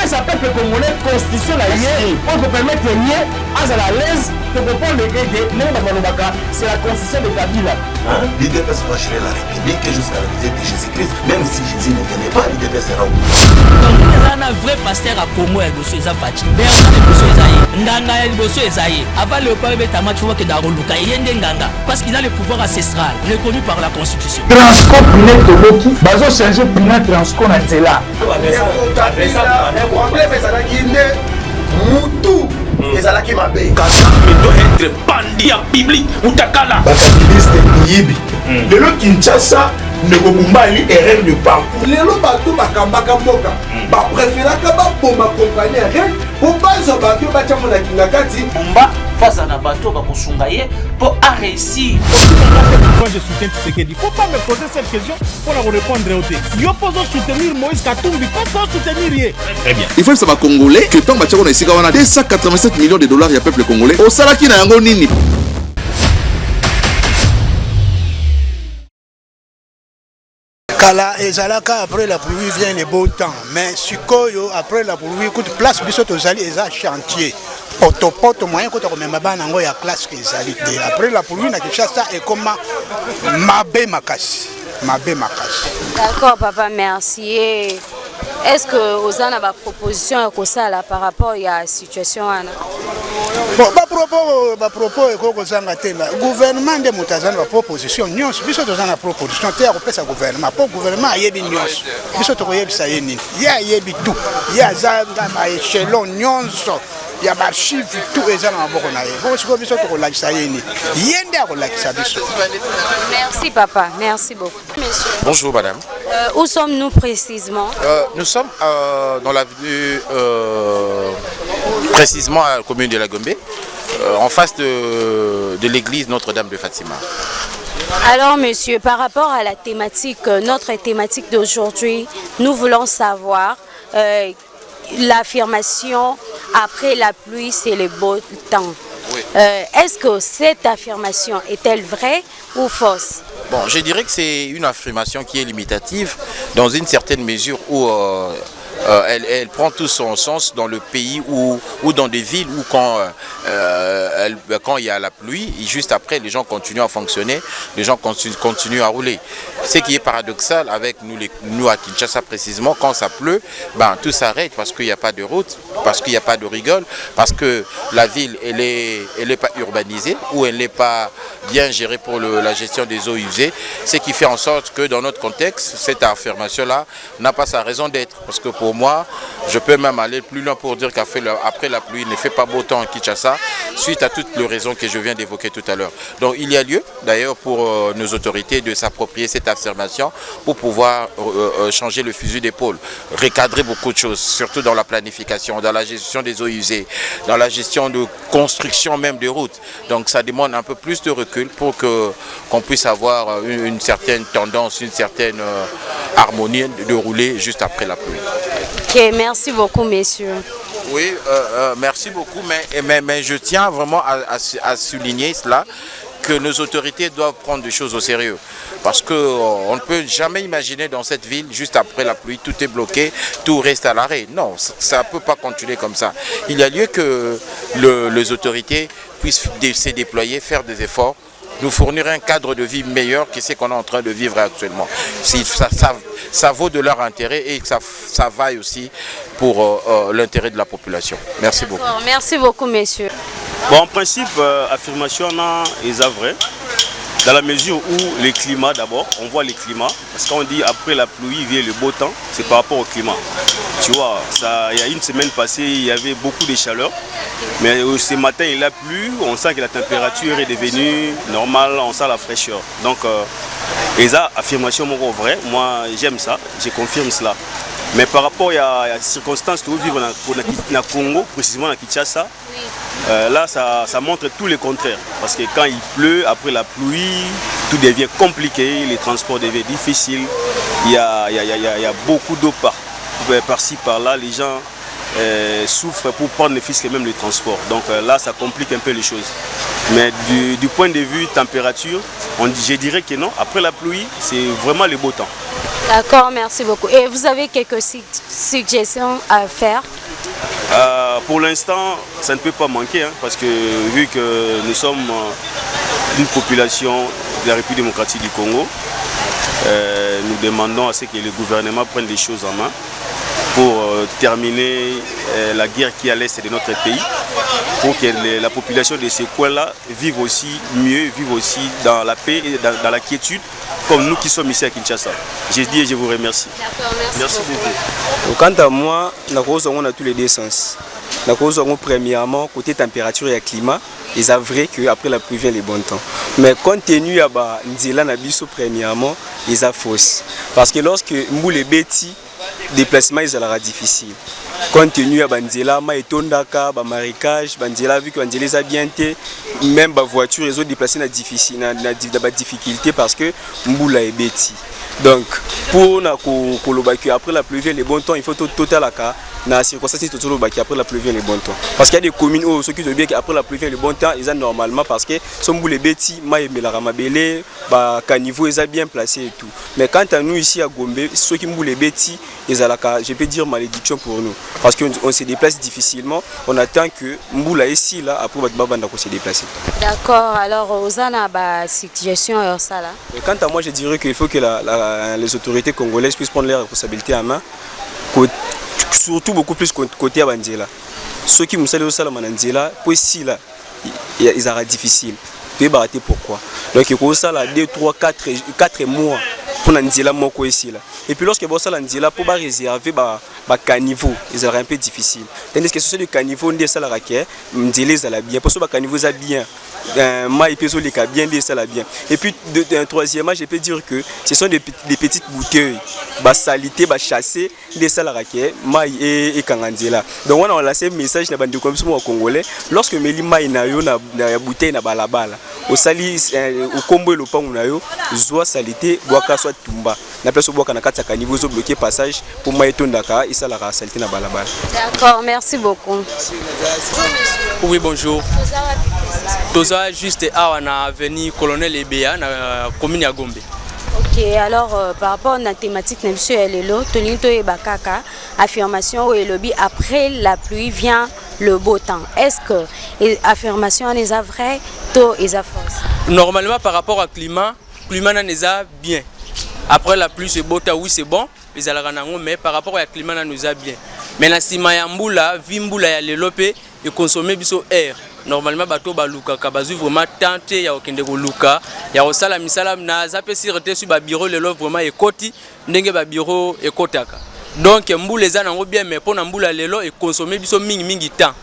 ça peuple congolais constitution la liée pour permettre lié à la l'aise de comprendre c'est la constitution de Kabila. L'IDPS va gérer la République jusqu'à l'arrivée de Jésus-Christ, même si Jésus ne venait pas, l'IDPS sera où? Donc il y a un vrai pasteur à Congo et Bosso Ezafati. Bernard Bosso Ezaïe, Ndanga et Bosso Ezaïe. Avant le peuple Betama, tu vois que Daroluka et Yendenganga, parce qu'il a le pouvoir ancestral reconnu par la Constitution. Transco Pinet Toloki, bazo changer Pinet Transco na Nzela. ezalaki mabe doit être bandit en biblique utakala bakabiliste niyibi lelo Kinshasa nekobumbali erreur de parcours lelo bato bakambaka mboka bapréféraka baboma compagnie rien po bazwa bavio batiamo na kinga kati bomba face à Nabato Bakosungaye pour réussir. Moi je soutiens Tshisekedi. Il ne faut pas me poser cette question pour la répondre au thé. Yo pose soutenir Moïse Katumbi, pas soutenir rien. Très bien. Il faut que ça va congolais que tant que ici on a 287 millions de dollars il y a peuple congolais. Au salaki na yango nini. Kala ezalaka après la pluie vient le beau temps. Mais sikoyo après la pluie écoute place biso tozali eza chantier. Poto moyen ko to même bana ngo ya classe que ezali te. Après la pluie na Kinshasa et comme mabe makasi. Mabe makasi. D'accord papa, merci. Est-ce que Ozana va proposition comme ça là par rapport à la situation là? Bon, ba propos et ko zanga te la gouvernement de mutazana ba proposition nyos biso tozana proposition te ko pesa gouvernement pour gouvernement yebi nyos biso to yebisa yeni ya yebi tout ya zanga ma échelon nyonso ya ba chiffre tout ezana maboko na ye ko siko biso to ko lakisa yeni yende ko lakisa biso. Merci papa, merci beaucoup. Monsieur. Bonjour madame. Où sommes-nous précisément? Nous sommes dans l'avenue précisément à la commune de la Gombe, en face de l'église Notre-Dame de Fatima. Alors monsieur, par rapport à la thématique, notre thématique d'aujourd'hui, nous voulons savoir l'affirmation après la pluie c'est le beau temps. Oui. Est-ce que cette affirmation est-elle vraie ou fausse? Bon, je dirais que c'est une affirmation qui est limitative dans une certaine mesure où elle prend tout son sens dans le pays ou dans des villes où quand il y a la pluie, et juste après les gens continuent à fonctionner, les gens continuent à rouler. Ce qui est paradoxal avec nous à Kinshasa précisément, quand ça pleut, ben, tout s'arrête parce qu'il n'y a pas de route, parce qu'il n'y a pas de rigole, parce que la ville elle est pas urbanisée ou elle n'est pas bien gérée pour la gestion des eaux usées, ce qui fait en sorte que dans notre contexte, cette affirmation-là n'a pas sa raison d'être. Parce que pour moi, je peux même aller plus loin pour dire qu'après la pluie, il ne fait pas beau temps à Kinshasa, suite à toutes les raisons que je viens d'évoquer tout à l'heure. Donc il y a lieu d'ailleurs pour nos autorités de s'approprier cette affirmation pour pouvoir changer le fusil d'épaule, recadrer beaucoup de choses, surtout dans la planification, dans la gestion des eaux usées, dans la gestion de construction même des routes. Donc ça demande un peu plus de recul pour qu'on puisse avoir une certaine tendance, une certaine harmonie de rouler juste après la pluie. Ok, merci beaucoup messieurs. Oui, merci beaucoup, mais je tiens vraiment à souligner cela, que nos autorités doivent prendre des choses au sérieux. Parce qu'on ne peut jamais imaginer dans cette ville, juste après la pluie, tout est bloqué, tout reste à l'arrêt. Non, ça ne peut pas continuer comme ça. Il y a lieu que les autorités puissent se déployer, faire des efforts, nous fournir un cadre de vie meilleur que ce qu'on est en train de vivre actuellement. Ça vaut de leur intérêt et ça vaille aussi pour l'intérêt de la population. Merci beaucoup. Merci beaucoup, messieurs. Bon, en principe, affirmation est vraie. Dans la mesure où le climat d'abord, on voit le climat, parce qu'on dit après la pluie vient le beau temps, c'est par rapport au climat. Tu vois, il y a une semaine passée, il y avait beaucoup de chaleur, mais ce matin il a plu, on sent que la température est devenue normale, on sent la fraîcheur. Donc, et ça, affirmation vraie, moi j'aime ça, je confirme cela. Mais par rapport à la circonstance où vivre dans Congo, précisément à Kinshasa, là ça montre tout le contraire. Parce que quand il pleut, après la pluie, tout devient compliqué, les transports deviennent difficiles, il y a beaucoup d'eau par-ci, par-là, les gens souffrent pour prendre ne fût-ce que même le transport. Donc là ça complique un peu les choses. Mais du point de vue température, je dirais que non, après la pluie, c'est vraiment le beau temps. D'accord, merci beaucoup. Et vous avez quelques suggestions à faire? Pour l'instant, ça ne peut pas manquer, hein, parce que vu que nous sommes une population de la République démocratique du Congo, nous demandons à ce que le gouvernement prenne les choses en main pour terminer la guerre qui est à l'est de notre pays, pour que la population de ces coins-là vive aussi mieux, vive aussi dans la paix et dans la quiétude, comme nous qui sommes ici à Kinshasa. Je dis et je vous remercie. Merci beaucoup. Quant à moi, on a tous les deux sens. Premièrement, côté température et climat, il est vrai qu'après la pluie vient les bons temps. Mais compte tenu de Nzela Nabiso, premièrement, il est fausse. Parce que lorsque Mboule est bêti, le déplacement est difficile. Compte tenu de Nzela, ma etondaka, ba marécage, Nzela vu que Nzela est bien té, même la voiture, les autres déplacés na difficulté parce que Mboula est bêti. Donc, pour après la pluie vient les bons temps, il faut total na circonstance après la pluie vient les bons temps. Parce qu'il y a des communes où ceux qui ont bien qu'après la pluie vient les bons temps, ils ont normalement parce que sont les bêtis, maï la ramabélé, bah caniveau ils ont bien placé et tout. Mais quant à nous ici à Gombe, ceux qui ont les bêtis, ils ont je peux dire malédiction pour nous parce qu'on se déplace difficilement. On attend que Mboula ici là après Babanda qu'on se déplacer. D'accord. Alors aux ana ba suggestion ça là. Quant à moi, je dirais qu'il faut que les autorités congolaises puissent prendre leurs responsabilités en main. Surtout beaucoup plus côté à Nzela. Ceux qui me saluent au Salam Nzela, pour ici là, ils sont difficiles. Tu es baraté pourquoi? Donc il faut ça là 2, 3, 4 mois pour Nzela moko ici là. Et puis lorsque vous ça Nzela pour réserver ba caniveau, ils sont un peu difficile. Tandis que ce caniveau on dit ça la raquette, Nzela ça la bien. Pour ce caniveau ça bien. Maï peso les cas bien ça la bien. Et puis troisièmement, je peux dire que ce sont des petites bouteilles, bas salité, bas chassé, des salaraké, maï et kanganzela. Donc on a lancé un message na bande comme ça au Congolais. Lorsque meli maï na yo na bouteille na balabala, au sali au combo le pan na yo, zoa salité, boaka soit tumba. Na place boaka na kata ka niveau zo bloquer passage pour maï tondaka et salara salité na balabala. D'accord, merci beaucoup. Oui, bonjour. Toza juste à na avenue Colonel Ebea na commune à Gombe. Ok, alors par rapport à la thématique de M. Elelo, Tonito et Bakaka, affirmation où lobby après la pluie vient le beau temps. Est-ce que l'affirmation est vraie ou est fausse? Normalement par rapport au climat n'est pas bien. Après la pluie c'est beau temps, oui c'est bon, mais par rapport au climat nous a bien. Mais la simayambula, vimbula ya lelopé et consommer biso air. Normalement bato baluka kabazu vraiment tenté ya okende ko luka ya osala misala na zape sirete sur ba bureau lelo vraiment ekoti ndenge ba bureau ekotaka. Donc mbula eza nango bien mais pour na mbula lelo et consommer biso mingi temps.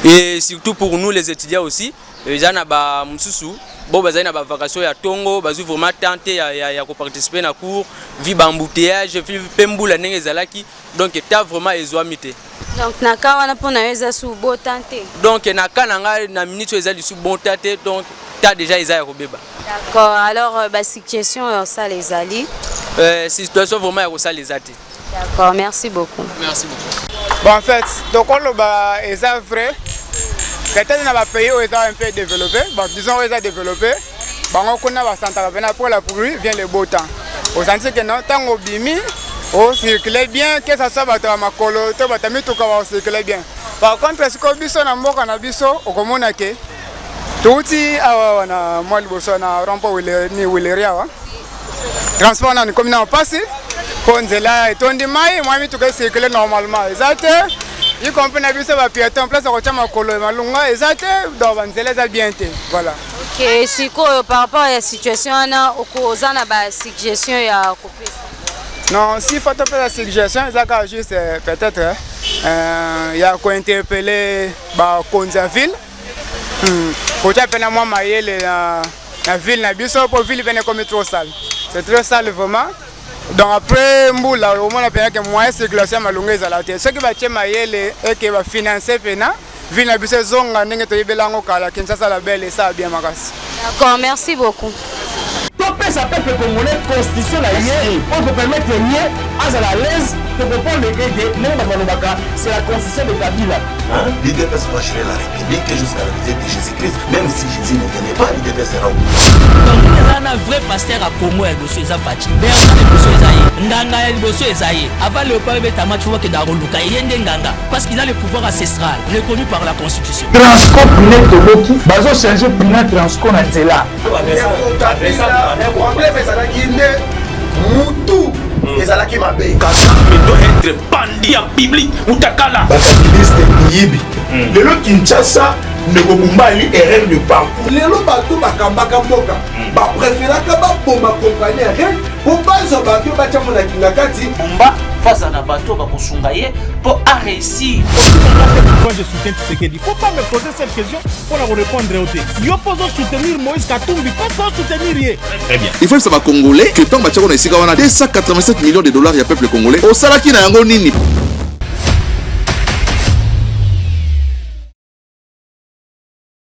Et surtout pour nous les étudiants aussi, eza na ba mususu bo bazali na ba vacation ya tongo bazu vraiment tenté ya ko participer na cours, vi ba embouteillage, vi pembula ndenge ezalaki. Donc ta vraiment ezwamite. Donc naka wana pona eza sous beau tenté. Donc naka nanga na minute ezali sous bon tenté donc ta déjà eza ya kobeba. D'accord. Alors ba situation ça les ali. Situation vraiment ya ça les até. D'accord, merci beaucoup. Merci beaucoup. Bon en fait, donc on ba eza vrai. Peut-être dans les pays où ils sont un peu développés, bon, disons où ils sont développés, on connaît pour la pluie vient le beau temps. Au sens que non, tant au bimi, on circule bien, que ça soit à ma colo, tout va circuler bien. Par contre, ce qu'on biso na mboka na biso, au komona ke, touti na moi le bosso na rampo ni wileria wa. Transport na comme na passé, konzela et tondi mai, moi mi tout que circuler normalement. Exact. Y compris na biso ba piéton place ko chama kolo malunga exact dans banzela za bien té voilà. OK, siko par rapport à la situation na okozana ba suggestion ya kopesa. Non, si faut faire la suggestion ça ka juste peut-être ya ko interpeller ba Konzaville. Ko ta pena moi mayele na ville na biso pour ville venir comme trop sale. C'est très sale vraiment. Donc après Mboula, au moins la que moyen circulation malunga za la terre. Ce qui va tient mayele et qui va financer pena, ville na biso zonga ndenge to yebelango kala Kinshasa la belle et ça bien makasi. D'accord, merci beaucoup. Top topesa peuple congolais constitution na ye pour permettre ye azala à l'aise de comprendre que ndenge bamalobaka c'est la constitution de Kabila. L'IDPS va gérer la République jusqu'à la visite de Jésus-Christ, même si Jésus ne venait pas, l'IDPS sera où. Donc il y a un vrai pasteur à Congo et le Suéza Fachi. Bertrand le Suézaïe, Ndanga et le Suézaïe. Avant le peuple Betama, tu vois que Daroluka et Ndanga, parce qu'il a le pouvoir ancestral reconnu par la Constitution. Transco Pinet Toloki, bazo changer Pinet Transco na Nzela. Moutou ezalaki mabe Kagame doit être bandit en biblique utakala bakabiliste yibi lelo Kinshasa nekobumbali erreur de parcours lelo bato bakambaka mboka bapréféraka baboma kompagnie rien po bazwa bavio batya monaki na kati bumba face à Nabato bakosunga ye pour réussir. Moi je soutiens Tshisekedi. Faut pas me poser cette question pour la répondre au thé. Yo pose soutenir Moïse Katumbi, pas soutenir ye. Très bien. Il faut savoir congolais que tant que tu as 287 millions de dollars, il y a peuple congolais. Au salaki na yango nini.